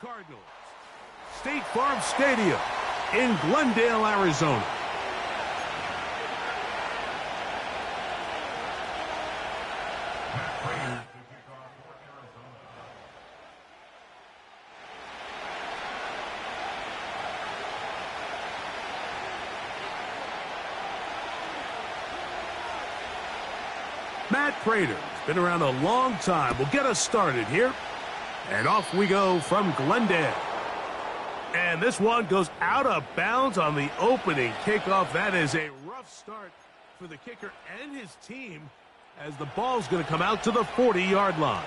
Cardinals. State Farm Stadium in Glendale, Arizona. Matt Prater's been around a long time. Will get us started here. And off we go from Glendale. And this one goes out of bounds on the opening kickoff. That is a rough start for the kicker and his team as the ball's going to come out to the 40-yard line.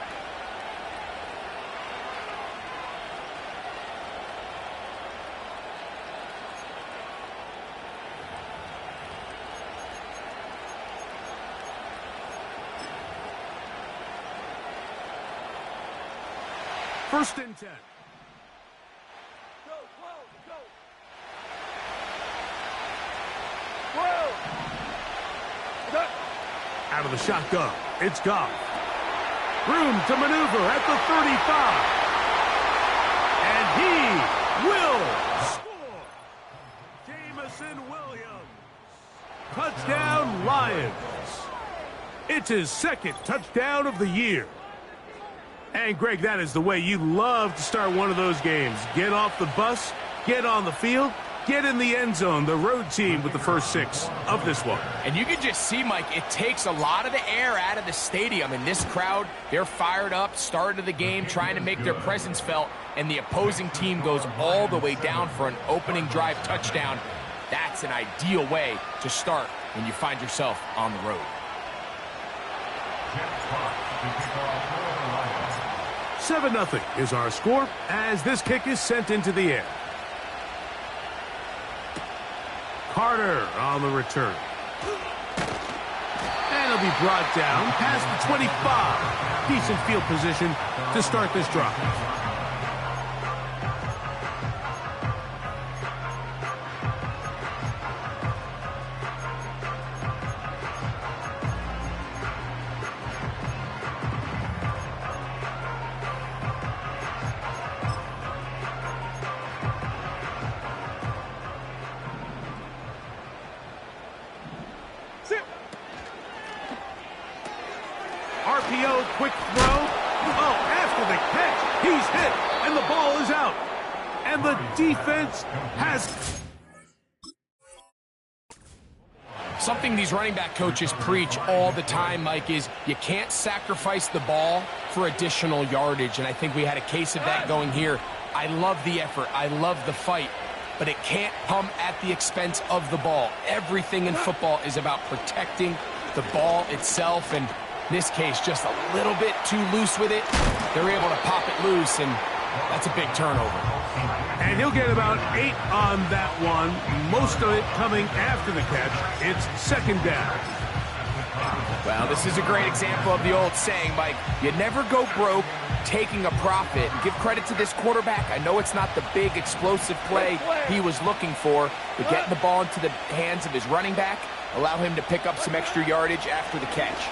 First and 10. Out of the shotgun, it's Goff. Room to maneuver at the 35. And he will score. Jamison Williams. Touchdown, Lions. It's his second touchdown of the year. And, Greg, that is the way you love to start one of those games. Get off the bus, get on the field, get in the end zone. The road team with the first 6 of this one. And you can just see, Mike, it takes a lot of the air out of the stadium. And this crowd, they're fired up, start of the game, trying to make their presence felt. And the opposing team goes all the way down for an opening drive touchdown. That's an ideal way to start when you find yourself on the road. 7-0 is our score as this kick is sent into the air. Carter on the return. And it'll be brought down past the 25. Decent field position to start this drive. RPO, quick throw. Oh, after the catch, he's hit, and the ball is out. And the defense has... Something these running back coaches preach all the time, Mike, is you can't sacrifice the ball for additional yardage. And I think we had a case of that going here. I love the effort. I love the fight. But it can't come at the expense of the ball. Everything in football is about protecting the ball itself. And in this case, just a little bit too loose with it. They're able to pop it loose, and that's a big turnover. And he'll get about 8 on that one. Most of it coming after the catch. It's second down. Well, this is a great example of the old saying, Mike. You never go broke taking a profit. Give credit to this quarterback. I know it's not the big explosive play he was looking for, but getting the ball into the hands of his running back, allow him to pick up some extra yardage after the catch.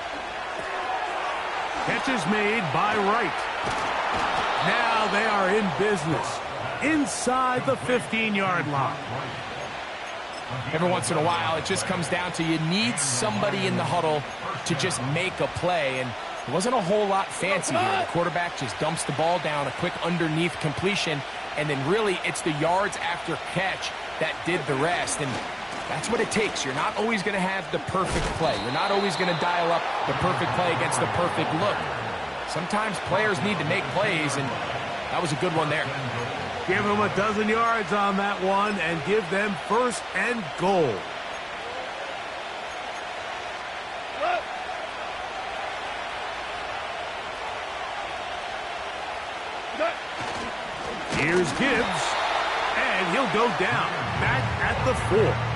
Catch is made by Wright. Now they are in business inside the 15-yard line. Every once in a while, it just comes down to you need somebody in the huddle to just make a play, and it wasn't a whole lot fancy here. The quarterback just dumps the ball down, a quick underneath completion, and then really it's the yards after catch that did the rest, and that's what it takes. You're not always going to have the perfect play. You're not always going to dial up the perfect play against the perfect look. Sometimes players need to make plays, and that was a good one there. Give them a dozen yards on that one and give them first and goal. Here's Gibbs, and he'll go down, back at the 4.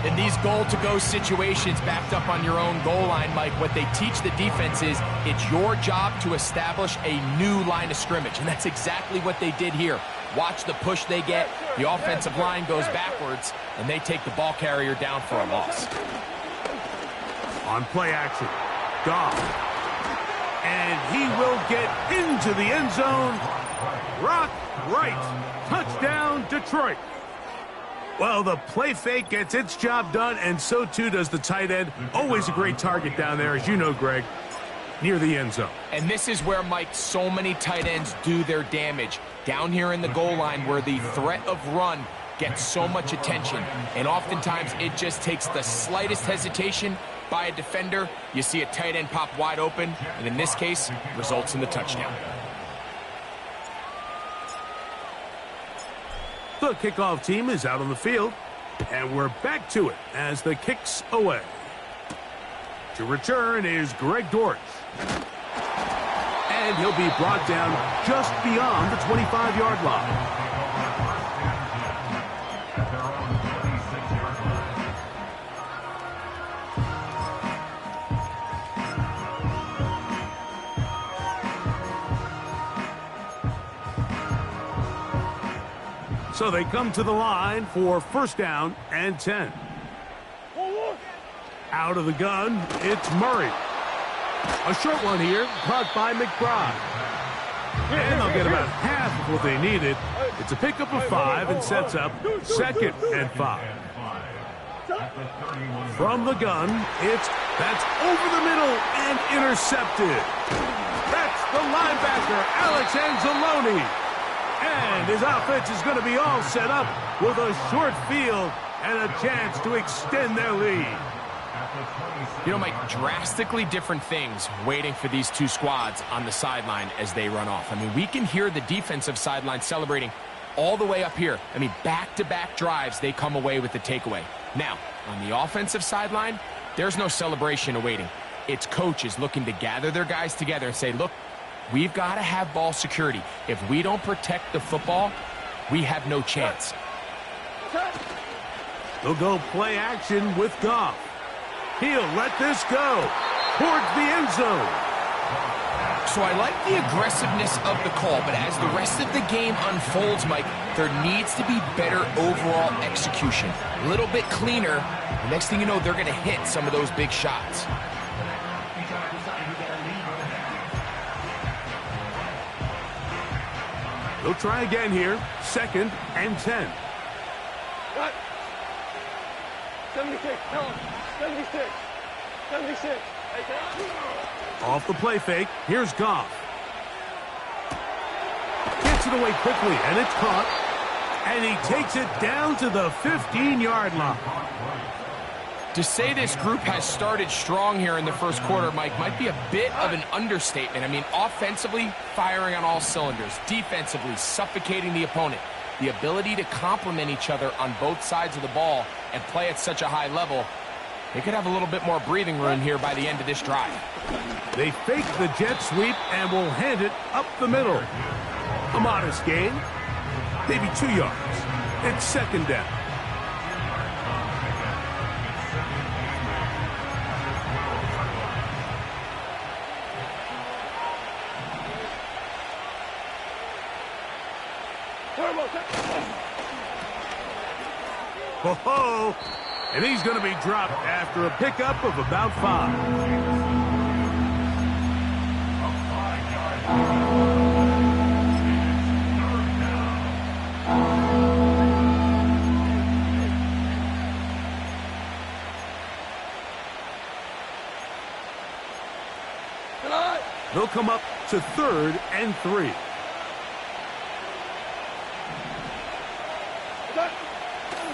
In these goal-to-go situations backed up on your own goal line, Mike, what they teach the defense is it's your job to establish a new line of scrimmage, and that's exactly what they did here. Watch the push they get. The offensive line goes backwards, and they take the ball carrier down for a loss. On play action, Goff. And he will get into the end zone. Rock right. Touchdown, Detroit. Well, the play fake gets its job done, and so too does the tight end. Always a great target down there, as you know, Greg, near the end zone. And this is where, Mike, so many tight ends do their damage. Down here in the goal line where the threat of run gets so much attention. And oftentimes it just takes the slightest hesitation by a defender. You see a tight end pop wide open, and in this case, results in the touchdown. The kickoff team is out on the field, and we're back to it as the kick's away. To return is Greg Dortch. And he'll be brought down just beyond the 25-yard line. So they come to the line for first down and 10. Out of the gun, it's Murray. A short one here, caught by McBride. And they'll get about half of what they needed. It's a pickup of 5 and sets up 2nd and 5. From the gun, that's over the middle and intercepted. That's the linebacker, Alex Anzalone. And his offense is going to be all set up with a short field and a chance to extend their lead. You know, Mike, drastically different things waiting for these two squads on the sideline as they run off. I mean, we can hear the defensive sideline celebrating all the way up here. I mean, back-to-back drives, they come away with the takeaway. Now, on the offensive sideline, there's no celebration awaiting. It's coaches looking to gather their guys together and say, look, we've got to have ball security. If we don't protect the football, we have no chance. They'll go play action with Goff. He'll let this go towards the end zone. So I like the aggressiveness of the call, but as the rest of the game unfolds, Mike, there needs to be better overall execution. A little bit cleaner. The next thing you know, they're going to hit some of those big shots. They'll try again here. 2nd and 10. What? 76. Tell him. 76. 76. Hey, off the play fake. Here's Goff. Gets it away quickly, and it's caught. And he takes it down to the 15-yard line. To say this group has started strong here in the first quarter, Mike, might be a bit of an understatement. I mean, offensively, firing on all cylinders. Defensively, suffocating the opponent. The ability to complement each other on both sides of the ball and play at such a high level, they could have a little bit more breathing room here by the end of this drive. They fake the jet sweep and will hand it up the middle. A modest gain, maybe 2 yards. It's 2nd down. Ho-ho! And he's going to be dropped after a pickup of about 5. They'll come up to 3rd and 3.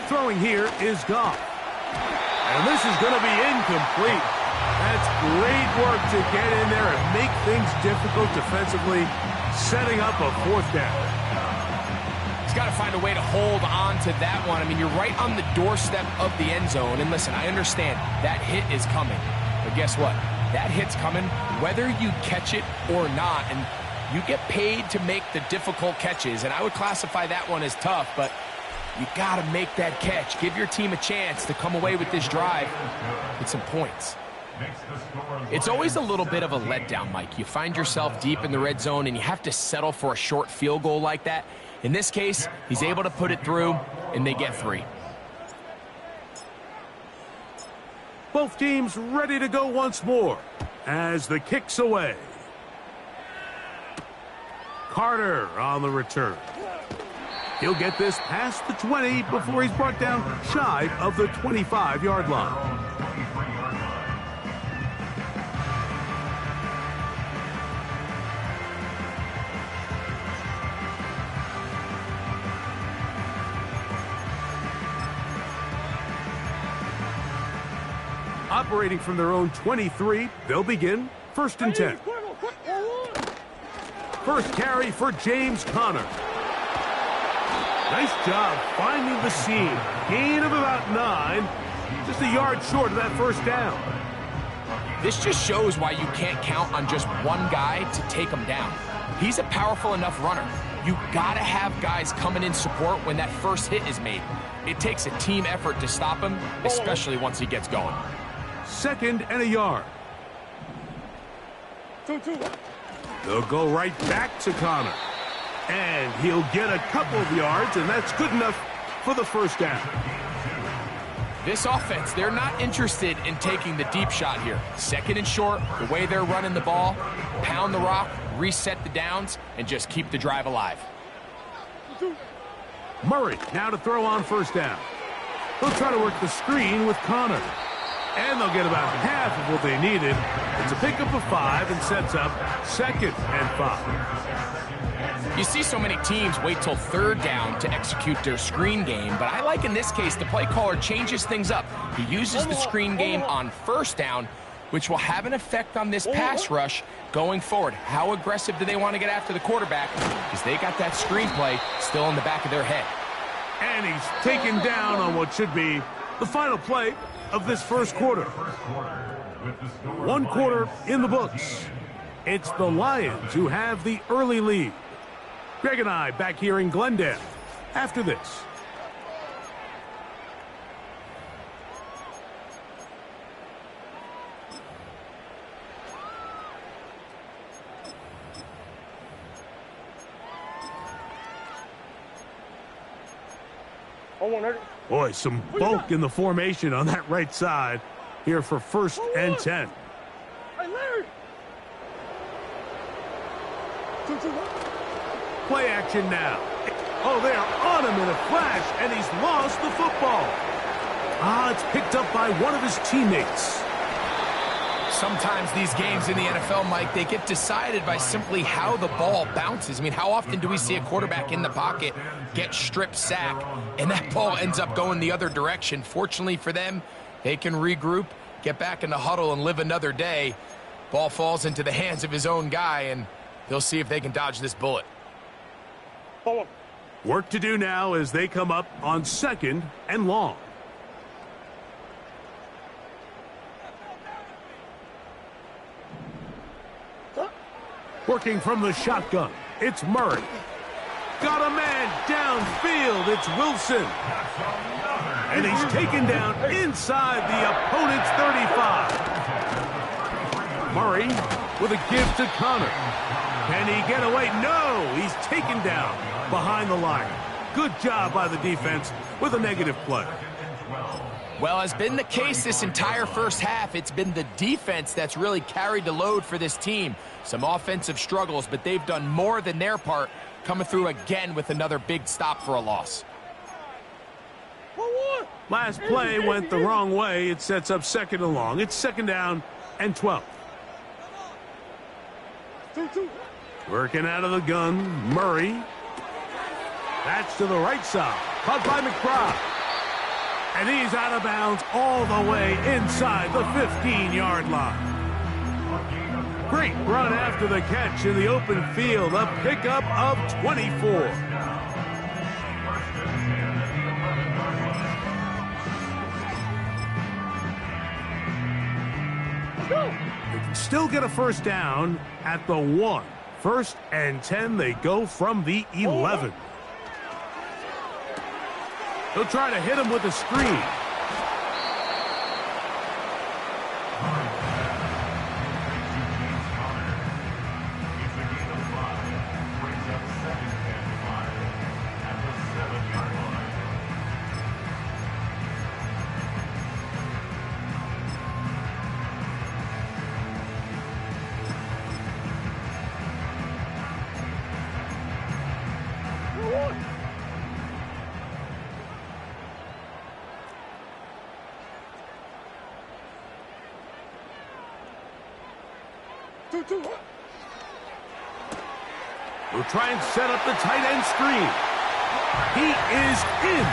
Throwing here is Goff. And this is going to be incomplete. That's great work to get in there and make things difficult defensively, setting up a 4th down. He's got to find a way to hold on to that one. I mean, you're right on the doorstep of the end zone. And listen, I understand that hit is coming. But guess what? That hit's coming whether you catch it or not. And you get paid to make the difficult catches. And I would classify that one as tough, but you got to make that catch. Give your team a chance to come away with this drive with some points. It's always a little bit of a letdown, Mike. You find yourself deep in the red zone and you have to settle for a short field goal like that. In this case, he's able to put it through, and they get 3. Both teams ready to go once more as the kick's away. Carter on the return. He'll get this past the 20 before he's brought down shy of the 25-yard line. Operating from their own 23, they'll begin 1st and 10. First carry for James Conner. Nice job finding the seam. Gain of about 9. Just a yard short of that first down. This just shows why you can't count on just one guy to take him down. He's a powerful enough runner. You gotta have guys coming in support when that first hit is made. It takes a team effort to stop him, especially once he gets going. 2nd and a yard. 2-2. They'll go right back to Conner. And he'll get a couple of yards, and that's good enough for the first down. This offense, they're not interested in taking the deep shot here. 2nd and short, the way they're running the ball, pound the rock, reset the downs, and just keep the drive alive. Murray now to throw on first down. They'll try to work the screen with Conner. And they'll get about half of what they needed. It's a pickup of 5 and sets up 2nd and 5. You see so many teams wait till 3rd down to execute their screen game, but I like in this case the play caller changes things up. He uses the screen game on 1st down, which will have an effect on this pass rush going forward. How aggressive do they want to get after the quarterback? Because they got that screen play still in the back of their head. And he's taken down on what should be the final play of this first quarter. 1 quarter in the books. It's the Lions who have the early lead. Greg and I back here in Glendale after this. Boy, some bulk in the formation on that right side here for 1st and 10. Play action now. Oh, they are on him in a flash, and he's lost the football. It's picked up by one of his teammates. Sometimes these games in the NFL, Mike, they get decided by simply how the ball bounces. I mean, how often do we see a quarterback in the pocket get strip sack, and that ball ends up going the other direction? Fortunately for them, they can regroup, get back in the huddle, and live another day. Ball falls into the hands of his own guy, and they'll see if they can dodge this bullet. Work to do now as they come up on 2nd and long. Working from the shotgun, it's Murray. Got a man downfield, it's Wilson. And he's taken down inside the opponent's 35. Murray with a give to Conner. Can he get away? No, he's taken down behind the line. Good job by the defense with a negative play. Well, has been the case this entire first half. It's been the defense that's really carried the load for this team. Some offensive struggles, but they've done more than their part, coming through again with another big stop for a loss. Last play went the wrong way. It sets up 2nd and long. It's 2nd down and 12. Working out of the gun, Murray. That's to the right side. Caught by McBride. And he's out of bounds all the way inside the 15-yard line. Great run after the catch in the open field. A pickup of 24. They can still get a first down at the 1. 1st and 10, they go from the 11. They'll try to hit him with a screen. We'll try and set up the tight end screen. He is in.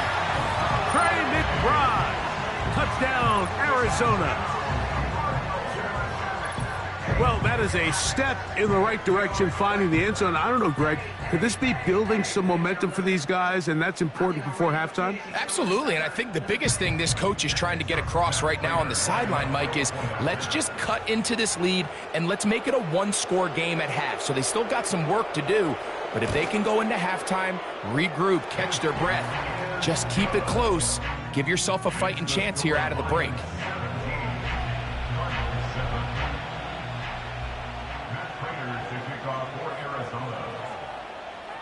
Trey McBride. Touchdown, Arizona. Well, that is a step in the right direction, finding the end zone. I don't know, Greg, could this be building some momentum for these guys, and that's important before halftime? Absolutely, and I think the biggest thing this coach is trying to get across right now on the sideline, Mike, is let's just cut into this lead, and let's make it a one-score game at half. So they still got some work to do, but if they can go into halftime, regroup, catch their breath, just keep it close, give yourself a fighting chance here out of the break.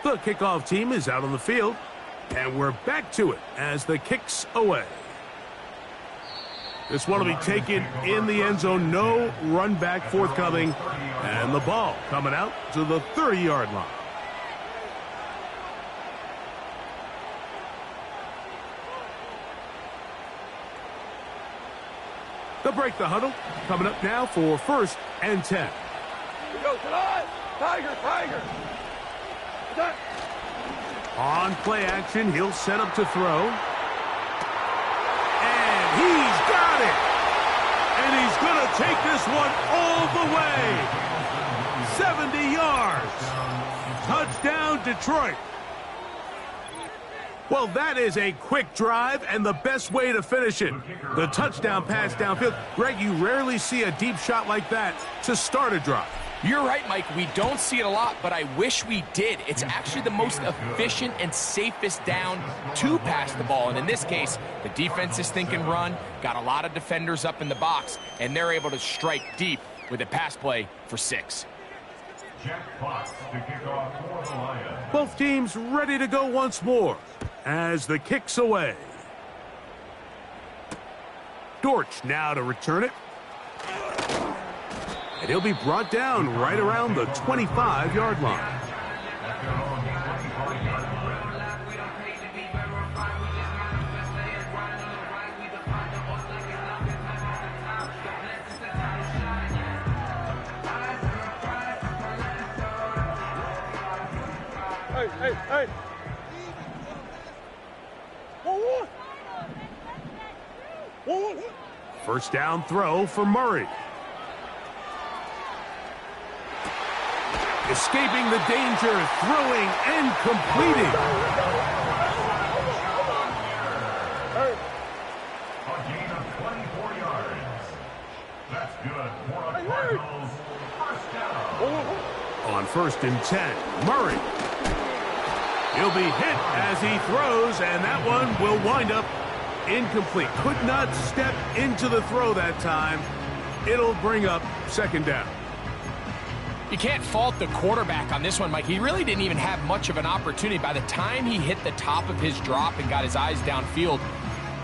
The kickoff team is out on the field, and we're back to it as the kick's away. This one will be taken in the end zone. No run back forthcoming, and the ball coming out to the 30-yard line. They'll break the huddle. Coming up now for 1st and 10. Here goes tonight. Tiger, Tiger. On play action, he'll set up to throw. And he's got it. And he's going to take this one all the way. 70 yards. Touchdown, Detroit. Well, that is a quick drive and the best way to finish it. The touchdown pass downfield. Greg, you rarely see a deep shot like that to start a drive. You're right, Mike. We don't see it a lot, but I wish we did. It's actually the most efficient and safest down to pass the ball. And in this case, the defense is thinking run, got a lot of defenders up in the box, and they're able to strike deep with a pass play for 6. Both teams ready to go once more as the kick's away. Dortch now to return it. And he'll be brought down right around the 25-yard line. Hey, hey. 1-1. First down throw for Murray. Escaping the danger, throwing and completing. A gain of 24 yards. That's good for a Cardinals first down. On 1st and 10, Murray. He'll be hit as he throws, and that one will wind up incomplete. Could not step into the throw that time. It'll bring up 2nd down. You can't fault the quarterback on this one, Mike. He really didn't even have much of an opportunity. By the time he hit the top of his drop and got his eyes downfield,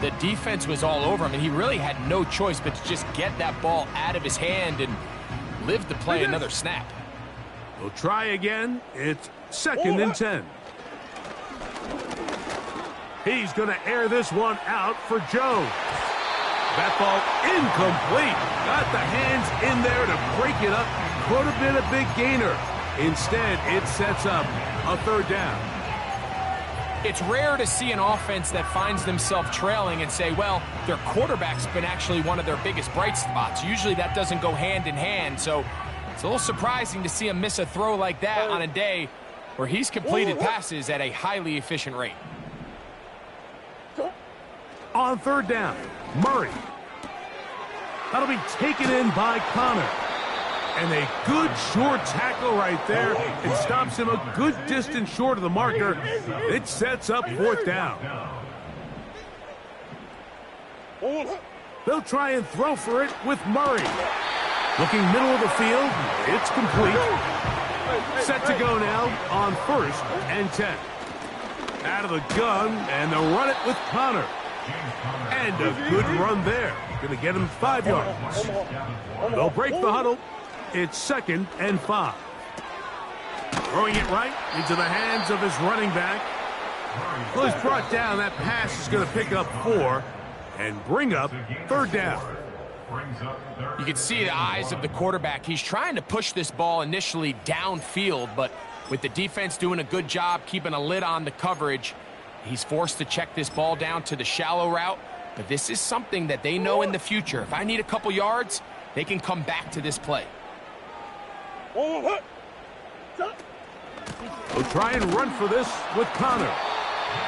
the defense was all over him, and he really had no choice but to just get that ball out of his hand and live to play another snap. We'll try again. It's 2nd and 10. He's going to air this one out for Jones. That ball incomplete. Got the hands in there to break it up. Could have been a big gainer. Instead, it sets up a 3rd down. It's rare to see an offense that finds themselves trailing and say, well, their quarterback's been actually one of their biggest bright spots. Usually that doesn't go hand in hand, so it's a little surprising to see him miss a throw like that on a day where he's completed passes at a highly efficient rate. On 3rd down, Murray. That'll be taken in by Connor. And a good short tackle right there. It stops him a good distance short of the marker. It sets up 4th down. They'll try and throw for it with Murray. Looking middle of the field. It's complete. Set to go now on 1st and 10. Out of the gun, and they'll run it with Connor. And a good run there. Going to get him 5 yards. They'll break the huddle. It's 2nd and 5. Throwing it right into the hands of his running back. Well, he's brought down. That pass is going to pick up 4 and bring up 3rd down. You can see the eyes of the quarterback. He's trying to push this ball initially downfield, but with the defense doing a good job keeping a lid on the coverage, he's forced to check this ball down to the shallow route. But this is something that they know in the future. If I need a couple yards, they can come back to this play. We'll try and run for this with Connor.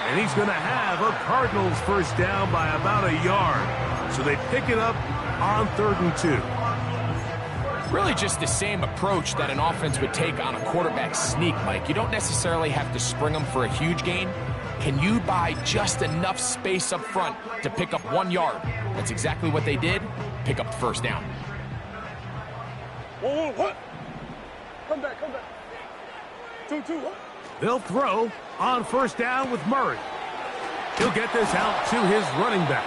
And he's going to have a Cardinals 1st down by about a yard. So they pick it up on 3rd and 2. Really just the same approach that an offense would take on a quarterback sneak, Mike. You don't necessarily have to spring them for a huge gain. Can you buy just enough space up front to pick up 1 yard? That's exactly what they did. Pick up the 1st down. Come back. 2-2, what? They'll throw on 1st down with Murray. He'll get this out to his running back.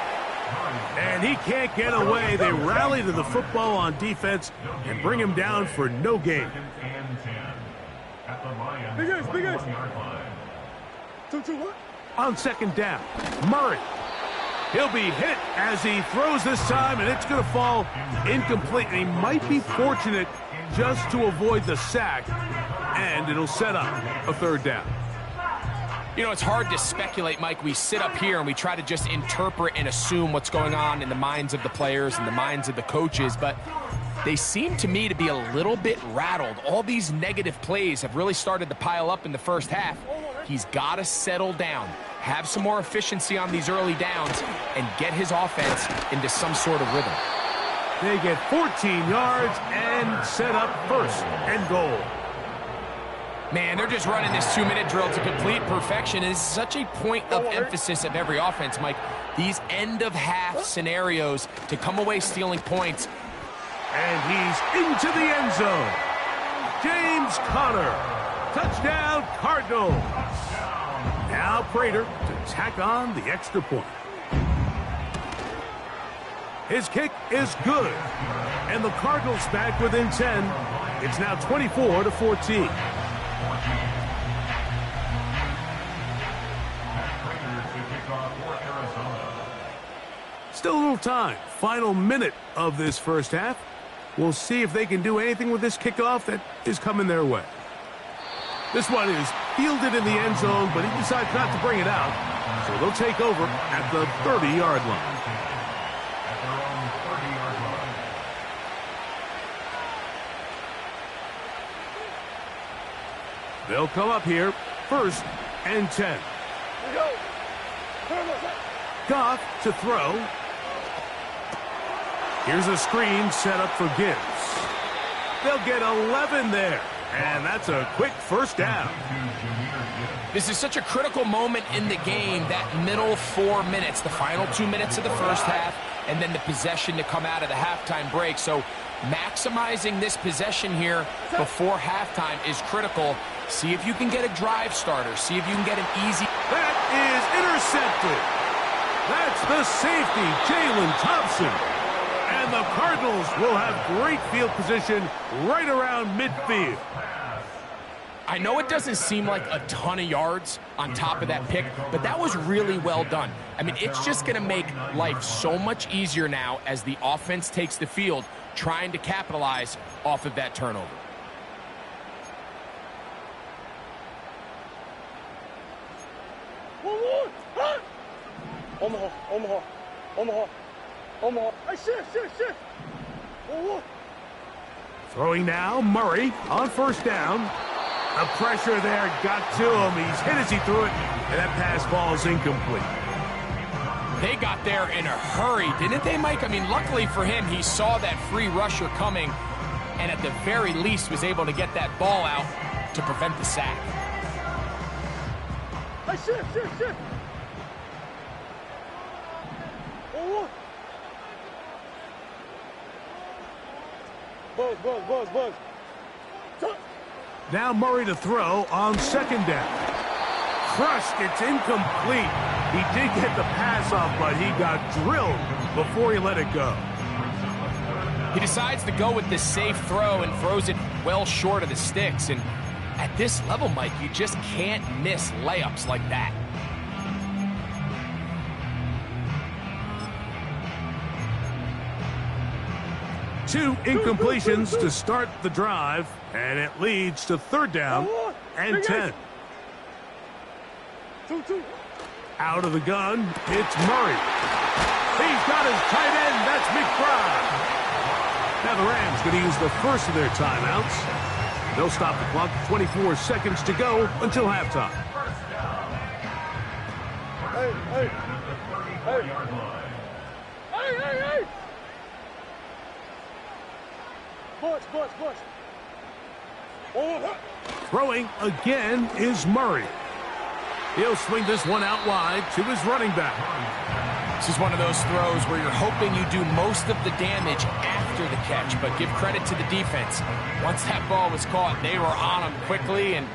And he can't get away. They rally to the football on defense and bring him down for no gain. Big ace. 2-2, what? On 2nd down, Murray. He'll be hit as he throws this time, and it's going to fall incomplete. And he might be fortunate just to avoid the sack, and it'll set up a 3rd down. You know, it's hard to speculate, Mike. We sit up here and we try to just interpret and assume what's going on in the minds of the players and the minds of the coaches, but they seem to me to be a little bit rattled. All these negative plays have really started to pile up in the 1st half. He's got to settle down, have some more efficiency on these early downs, and get his offense into some sort of rhythm. They get 14 yards and set up 1st and goal. Man, they're just running this 2-minute drill to complete perfection. It is such a point of emphasis of every offense, Mike. These end-of-half scenarios to come away stealing points. And he's into the end zone. James Conner. Touchdown, Cardinals. Now Prater to tack on the extra point. His kick is good. And the Cardinals back within 10. It's now 24-14. Still a little time. Final minute of this 1st half. We'll see if they can do anything with this kickoff that is coming their way. This one is fielded in the end zone, but he decides not to bring it out. So they'll take over at the 30-yard line. They'll come up here, 1st and 10. Goff to throw. Here's a screen set up for Gibbs. They'll get 11 there, and that's a quick 1st down. This is such a critical moment in the game, that middle 4 minutes, the final 2 minutes of the 1st half, and then the possession to come out of the halftime break. So maximizing this possession here before halftime is critical. See if you can get a drive starter. See if you can get an easy... That is intercepted. That's the safety, Jalen Thompson. And the Cardinals will have great field position right around midfield. I know it doesn't seem like a ton of yards on top of that pick, but that was really well done. I mean, it's just going to make life so much easier now as the offense takes the field, trying to capitalize off of that turnover. Omaha. Hey, shift. Throwing now, Murray on 1st down. The pressure there got to him. He's hit as he threw it, and that pass falls incomplete. They got there in a hurry, didn't they, Mike? I mean, luckily for him, he saw that free rusher coming, and at the very least was able to get that ball out to prevent the sack. Hey, shift. Buzz. Now Murray to throw on 2nd down. Crushed, it's incomplete. He did get the pass off, but he got drilled before he let it go. He decides to go with this safe throw and throws it well short of the sticks. And at this level, Mike, you just can't miss layups like that. 2 incompletions to start the drive, and it leads to 3rd down and 10. 2-2. Out of the gun, it's Murray. He's got his tight end. That's McBride. Now the Rams going to use the first of their timeouts. They'll stop the clock. 24 seconds to go until halftime. Hey. Push. Throwing again is Murray. He'll swing this one out wide to his running back. This is one of those throws where you're hoping you do most of the damage after the catch, but give credit to the defense. Once that ball was caught, they were on him quickly, and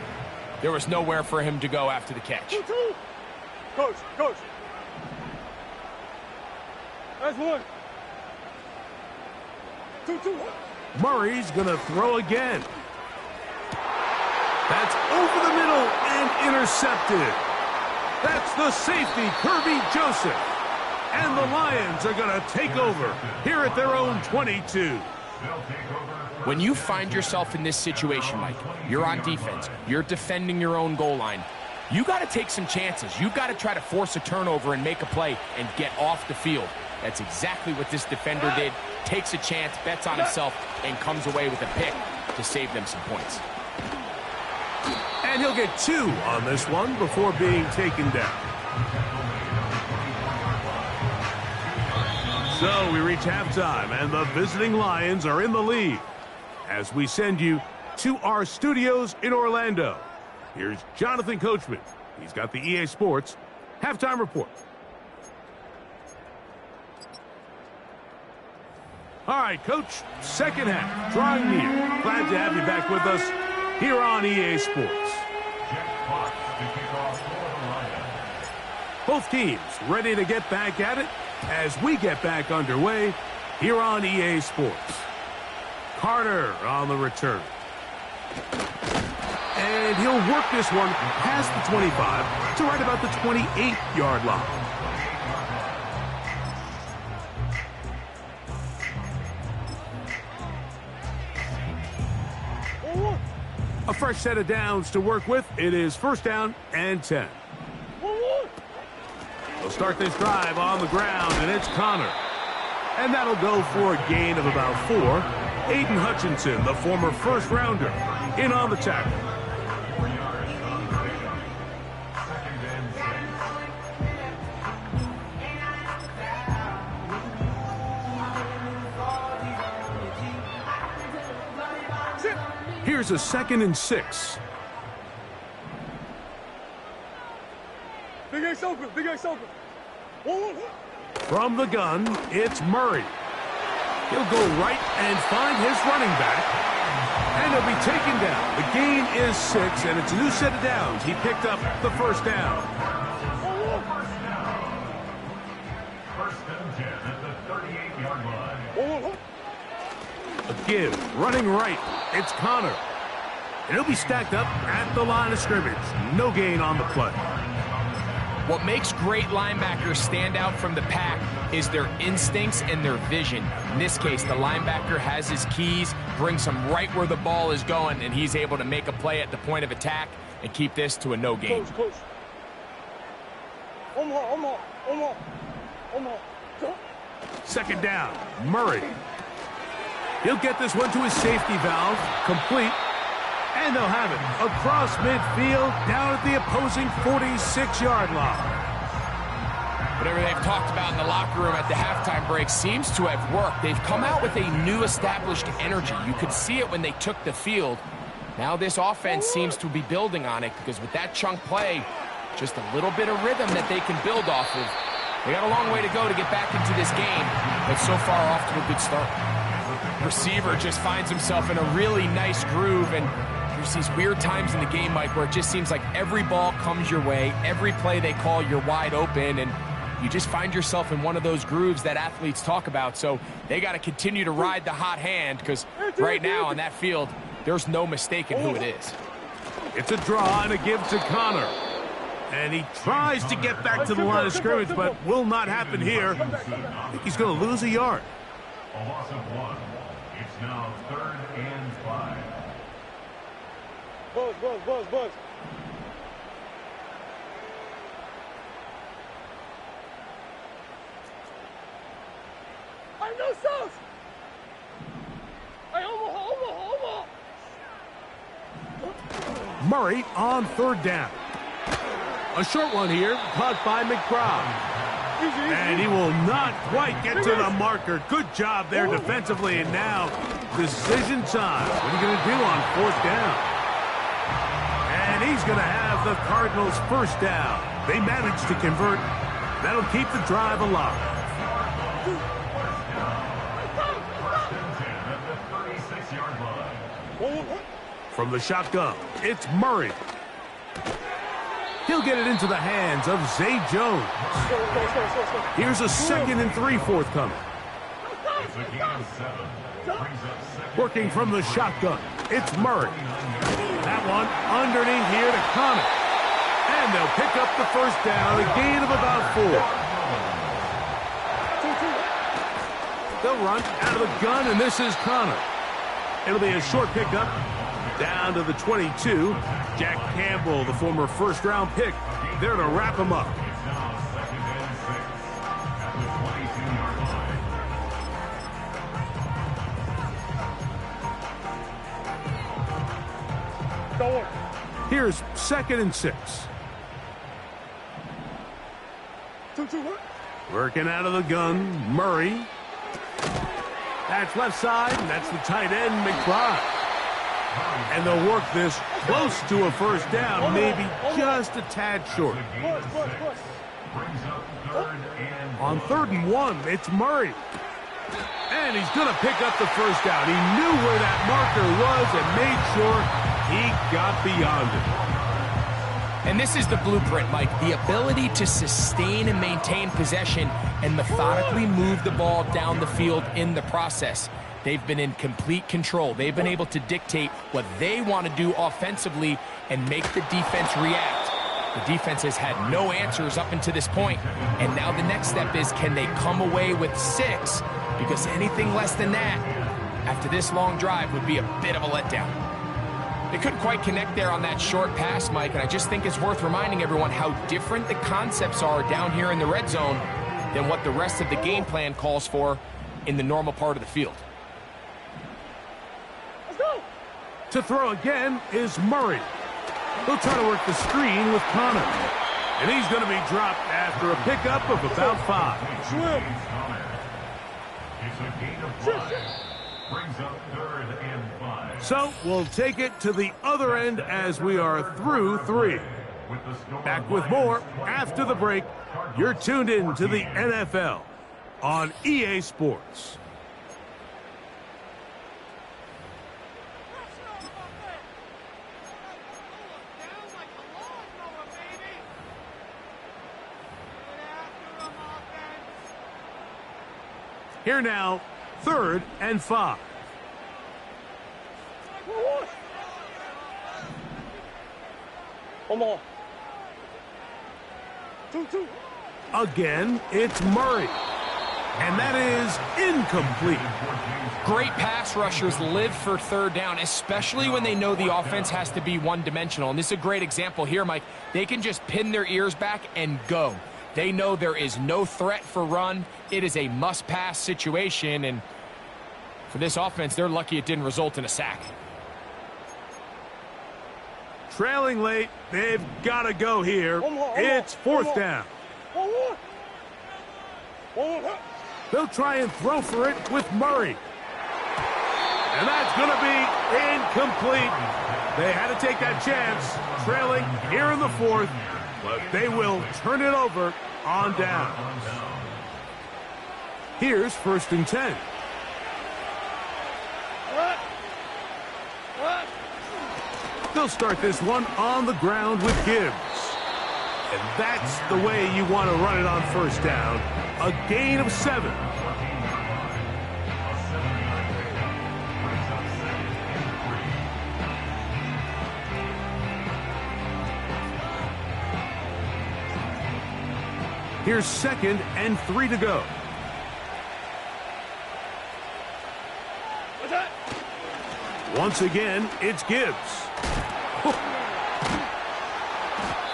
there was nowhere for him to go after the catch. Coach. That's 1. 2-2. Murray's going to throw again. That's over the middle and intercepted. That's the safety, Kirby Joseph. And the Lions are going to take over here at their own 22. When you find yourself in this situation, Mike, you're on defense, you're defending your own goal line, you got to take some chances. You've got to try to force a turnover and make a play and get off the field. That's exactly what this defender did. Takes a chance, bets on himself, and comes away with a pick to save them some points. And he'll get 2 on this one before being taken down. So we reach halftime, and the visiting Lions are in the lead. As we send you to our studios in Orlando, here's Jonathan Coachman. He's got the EA Sports halftime report. All right, Coach, second half, drawing near. Glad to have you back with us here on EA Sports. Both teams ready to get back at it as we get back underway here on EA Sports. Carter on the return. And he'll work this one past the 25 to right about the 28-yard line. A fresh set of downs to work with. It is 1st down and 10. They'll start this drive on the ground, and it's Connor. And that'll go for a gain of about 4. Aiden Hutchinson, the former first-rounder, in on the tackle. Here's a 2nd and 6. Big Ace open. From the gun, it's Murray. He'll go right and find his running back. And he'll be taken down. The gain is 6, and it's a new set of downs. He picked up the 1st down. 1st and 10 at the 38-yard line. A give, running right. It's Connor. And he'll be stacked up at the line of scrimmage. No gain on the play. What makes great linebackers stand out from the pack is their instincts and their vision. In this case, the linebacker has his keys, brings him right where the ball is going, and he's able to make a play at the point of attack and keep this to a no gain. Close. Omar. 2nd down, Murray. He'll get this one to his safety valve, complete. And they'll have it across midfield, down at the opposing 46-yard line. Whatever they've talked about in the locker room at the halftime break seems to have worked. They've come out with a new established energy. You could see it when they took the field. Now this offense seems to be building on it because with that chunk play, just a little bit of rhythm that they can build off of. They got a long way to go to get back into this game, but so far off to a good start. Receiver just finds himself in a really nice groove, and there's these weird times in the game, Mike, where it just seems like every ball comes your way, every play they call, you're wide open, and you just find yourself in one of those grooves that athletes talk about. So they got to continue to ride the hot hand because right now on that field, there's no mistaking who it is. It's a draw and a give to Connor. And he tries to get back to the line of scrimmage, but will not happen here. I think he's going to lose a yard. A loss of 1. It's now 3rd and 5. Buzz. I know sauce. Hey, Omaha. Murray on 3rd down. A short one here, caught by McBride. And he will not quite get to the marker. Good job there defensively, and now decision time. What are you going to do on 4th down? And he's going to have the Cardinals' 1st down. They managed to convert. That'll keep the drive alive. From the shotgun, it's Murray. He'll get it into the hands of Zay Jones. Here's a 2nd and 3 forthcoming. Working from the shotgun, it's Murray. That one underneath here to Connor. And they'll pick up the 1st down, a gain of about 4. They'll run out of the gun, and this is Connor. It'll be a short pickup down to the 22. Jack Campbell, the former 1st-round pick, there to wrap him up. Here's 2nd and 6. Working out of the gun, Murray. That's left side, and that's the tight end, McBride. And they'll work this close to a 1st down, maybe just a tad short. On 3rd and 1, it's Murray. And he's going to pick up the 1st down. He knew where that marker was and made sure he got beyond it. And this is the blueprint, Mike. The ability to sustain and maintain possession and methodically move the ball down the field in the process. They've been in complete control. They've been able to dictate what they want to do offensively and make the defense react. The defense has had no answers up until this point, and now the next step is, can they come away with 6? Because anything less than that, after this long drive, would be a bit of a letdown. They couldn't quite connect there on that short pass, Mike, and I just think it's worth reminding everyone how different the concepts are down here in the red zone than what the rest of the game plan calls for in the normal part of the field. To throw again is Murray. He'll try to work the screen with Connor. And he's going to be dropped after a pickup of about 5. It's a gain of 5. Brings up 3rd and 5. So we'll take it to the other end as we are through 3. Back with more after the break. You're tuned in to the NFL on EA Sports. Here now, 3rd and 5. Omaha. 2. Again, it's Murray. And that is incomplete. Great pass rushers live for 3rd down, especially when they know the offense has to be one-dimensional. And this is a great example here, Mike. They can just pin their ears back and go. They know there is no threat for run. It is a must-pass situation, and for this offense, they're lucky it didn't result in a sack. Trailing late, they've got to go here. It's 4th down. They'll try and throw for it with Murray. And that's going to be incomplete. They had to take that chance, trailing here in the 4th, but they will turn it over on down. Here's 1st and 10. They'll start this one on the ground with Gibbs. And that's the way you want to run it on 1st down. A gain of 7. Here's 2nd and 3 to go. Once again, it's Gibbs.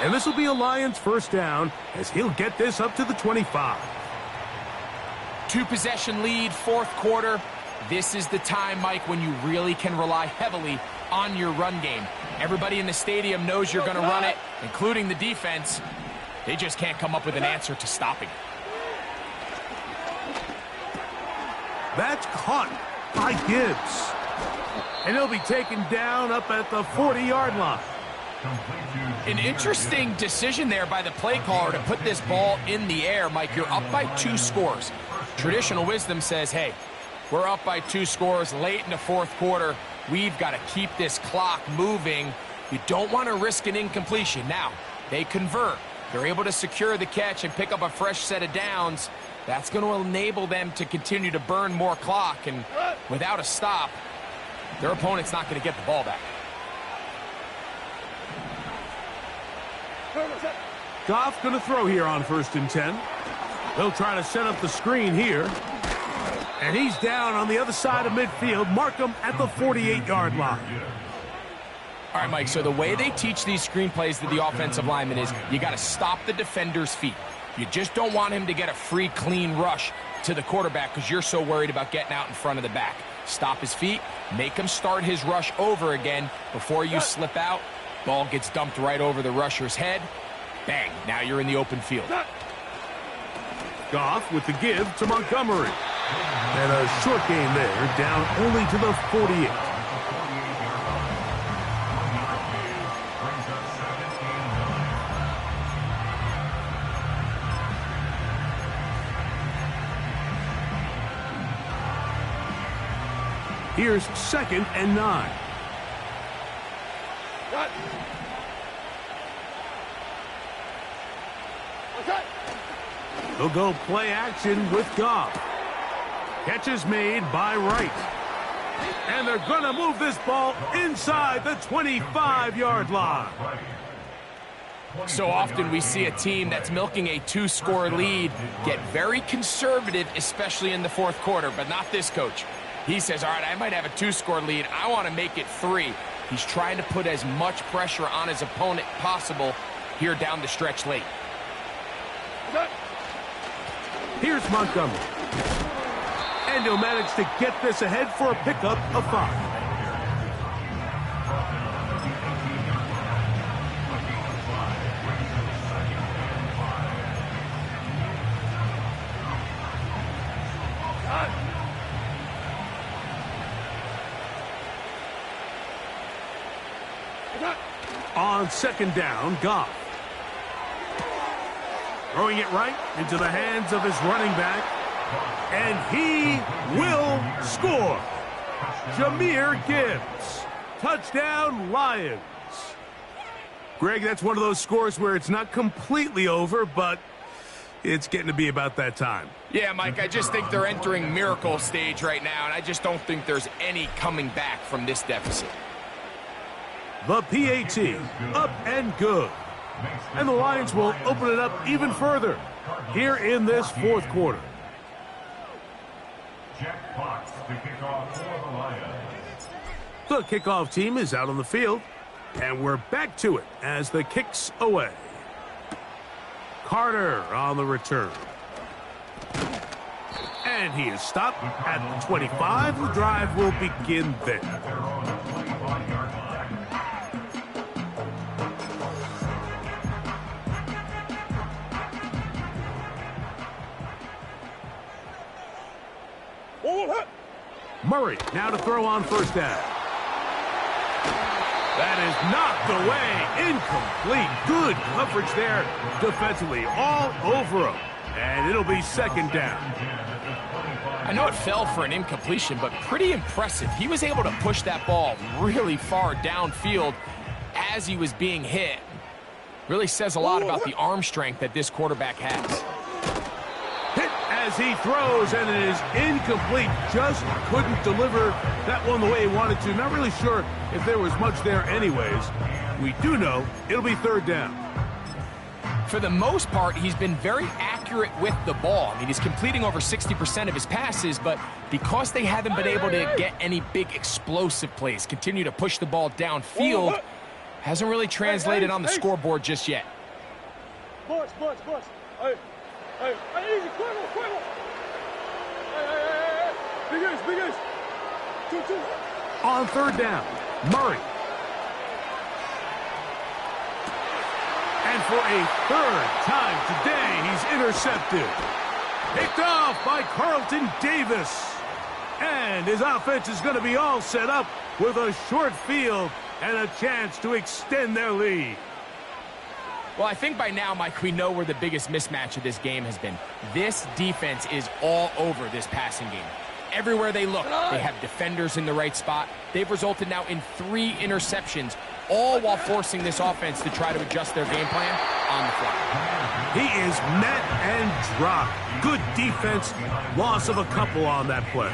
And this will be a Lions first down as he'll get this up to the 25. 2-possession lead, fourth quarter. This is the time, Mike, when you really can rely heavily on your run game. Everybody in the stadium knows you're going to run it, including the defense. They just can't come up with an answer to stopping it. That's caught by Gibbs. And he'll be taken down up at the 40-yard line. An interesting decision there by the play caller to put this ball in the air. Mike, you're up by 2 scores. Traditional wisdom says, hey, we're up by 2 scores late in the fourth quarter. We've got to keep this clock moving. You don't want to risk an incompletion. Now, they convert. They're able to secure the catch and pick up a fresh set of downs. That's going to enable them to continue to burn more clock. And without a stop, their opponent's not going to get the ball back. Goff going to throw here on 1st and 10. He'll try to set up the screen here. And he's down on the other side of midfield. Mark him at the 48-yard line. All right, Mike, so the way they teach these screenplays to the offensive lineman is you got to stop the defender's feet. You just don't want him to get a free, clean rush to the quarterback because you're so worried about getting out in front of the back. Stop his feet, make him start his rush over again before you slip out. Ball gets dumped right over the rusher's head. Bang, now you're in the open field. Goff with the give to Montgomery. And a short gain there, down only to the 48. Here's 2nd and 9. He'll go play action with Goff. Catch is made by Wright. And they're going to move this ball inside the 25-yard line. So often we see a team that's milking a 2-score lead get very conservative, especially in the fourth quarter, but not this coach. He says, all right, I might have a 2-score lead. I want to make it 3. He's trying to put as much pressure on his opponent possible here down the stretch late. Here's Montgomery. And he'll manage to get this ahead for a pickup of 5. On 2nd down, Goff. Throwing it right into the hands of his running back. And he will score. Jahmyr Gibbs. Touchdown, Lions. Greg, that's one of those scores where it's not completely over, but it's getting to be about that time. Yeah, Mike, I just think they're entering miracle stage right now, and I just don't think there's any coming back from this deficit. The PAT, up and good. And the Lions will open it up even further here in this fourth quarter. Jack Fox to kick off for the Lions. The kickoff team is out on the field, and we're back to it as the kick's away. Carter on the return. And he is stopped at the 25. The drive will begin there. Murray now to throw on 1st down. That is knocked away. Incomplete. Good coverage there defensively. All over him. And it'll be 2nd down. I know it fell for an incompletion, but pretty impressive. He was able to push that ball really far downfield as he was being hit. Really says a lot about the arm strength that this quarterback has. Hit as he throws, and it is incomplete. Just couldn't deliver that one the way he wanted to. Not really sure if there was much there anyways. We do know it'll be 3rd down. For the most part, he's been very accurate accurate with the ball. I mean, he's completing over 60% of his passes, but because they haven't been able to get any big explosive plays, continue to push the ball downfield, hasn't really translated on the scoreboard just yet. Hey, easy, quick. Big ace. Two. On third down, Murray. And for a third time today, he's intercepted. Picked off by Carlton Davis. And his offense is going to be all set up with a short field and a chance to extend their lead. Well, I think by now, Mike, we know where the biggest mismatch of this game has been. This defense is all over this passing game. Everywhere they look, they have defenders in the right spot. They've resulted now in 3 interceptions, all while forcing this offense to try to adjust their game plan on the fly. He is met and dropped. Good defense. Loss of a couple on that play.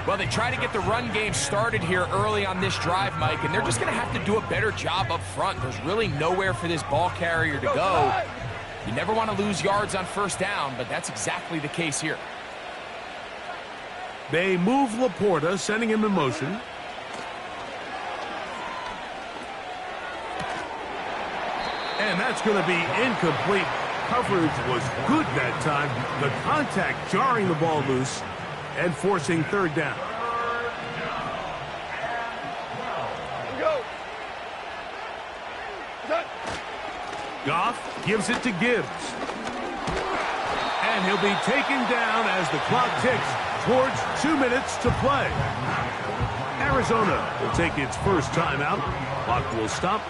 Well, they try to get the run game started here early on this drive, Mike, and they're just going to have to do a better job up front. There's really nowhere for this ball carrier to go. You never want to lose yards on first down, but that's exactly the case here. They move Laporta, sending him in motion. And that's going to be incomplete. Coverage was good that time. The contact jarring the ball loose and forcing third down. Go. Goff gives it to Gibbs. And he'll be taken down as the clock ticks towards 2 minutes to play. Arizona will take its first timeout. Clock will stop.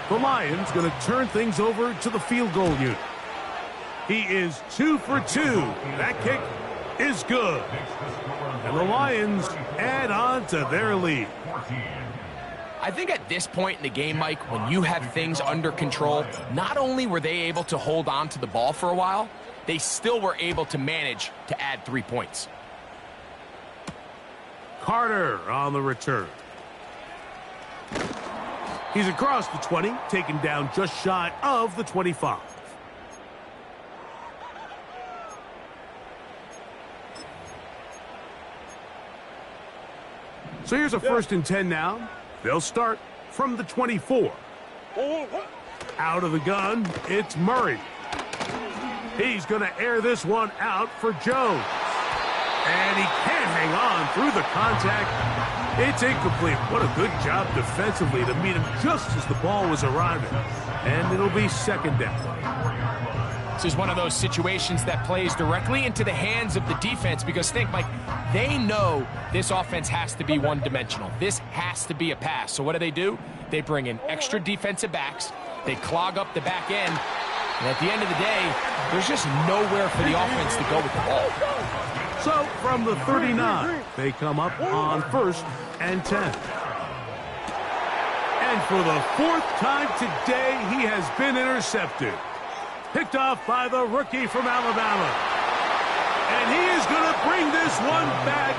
The Lions going to turn things over to the field goal unit. He is 2 for 2. That kick is good. And the Lions add on to their lead. I think at this point in the game, Mike, when you have things under control, not only were they able to hold on to the ball for a while, they still were able to manage to add 3 points. Carter on the return. He's across the 20, taken down just shy of the 25. So here's a 1st and 10 now. They'll start from the 24. Out of the gun, it's Murray. He's going to air this one out for Jones. And he can't hang on through the contact. It's incomplete. What a good job defensively to meet him just as the ball was arriving. And it'll be 2nd down. This is one of those situations that plays directly into the hands of the defense because think, Mike, they know this offense has to be one-dimensional. This has to be a pass. So what do? They bring in extra defensive backs. They clog up the back end. And at the end of the day, there's just nowhere for the offense to go with the ball. So from the 39, they come up on 1st and 10. And for the 4th time today, he has been intercepted. Picked off by the rookie from Alabama. And he is going to bring this one back.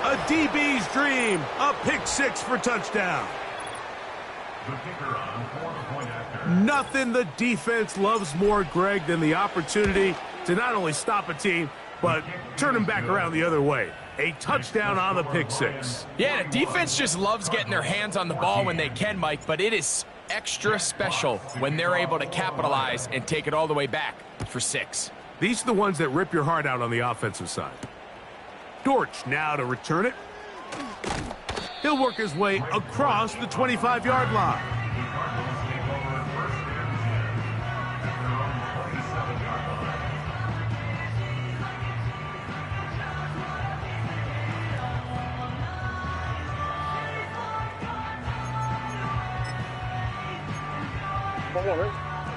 A DB's dream. A pick 6 for touchdown. Nothing the defense loves more, Greg, than the opportunity to not only stop a team, but turn them back around the other way. A touchdown on the pick 6. Yeah, the defense just loves getting their hands on the ball when they can, Mike, but it is extra special when they're able to capitalize and take it all the way back for 6. These are the ones that rip your heart out on the offensive side. Dortch now to return it. He'll work his way across the 25-yard line.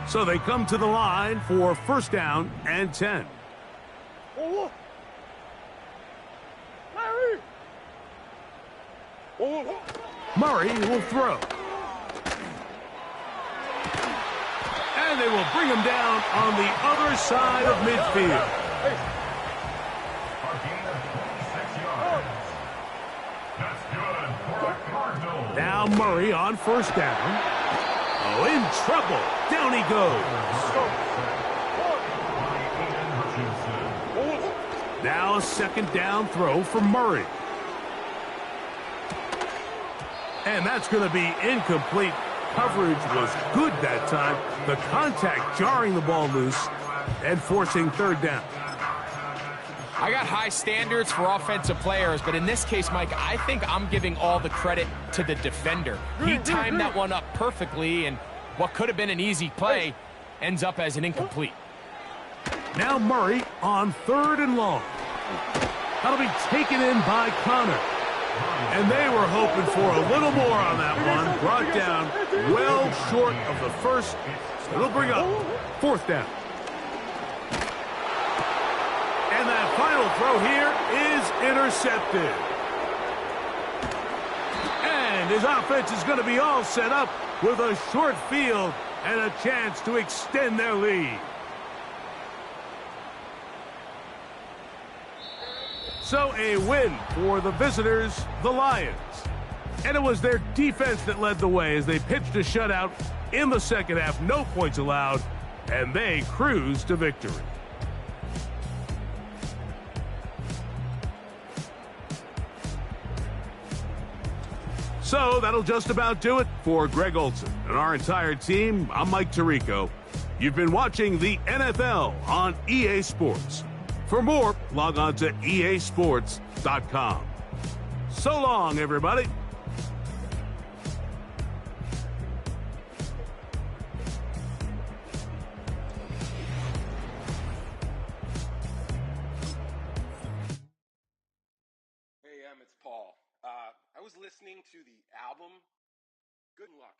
So they come to the line for 1st down and 10. Murray will throw. And they will bring him down on the other side of midfield. Now Murray on 1st down. Oh, in trouble. Down he goes. a second down throw for Murray. And that's going to be incomplete. Coverage was good that time. The contact jarring the ball loose and forcing third down. I got high standards for offensive players, but in this case, Mike, I think I'm giving all the credit to the defender. He timed that one up perfectly, and what could have been an easy play ends up as an incomplete. Now Murray on 3rd and long. That'll be taken in by Connor. And they were hoping for a little more on that one. Brought down well short of the first. So it'll bring up 4th down. And that final throw here is intercepted. And his offense is going to be all set up with a short field and a chance to extend their lead. So a win for the visitors, the Lions. And it was their defense that led the way as they pitched a shutout in the second half. No points allowed, and they cruised to victory. So that'll just about do it for Greg Olson and our entire team. I'm Mike Tirico. You've been watching the NFL on EA Sports. For more, log on to easports.com. So long, everybody. Hey, it's Paul. I was listening to the album. Good luck.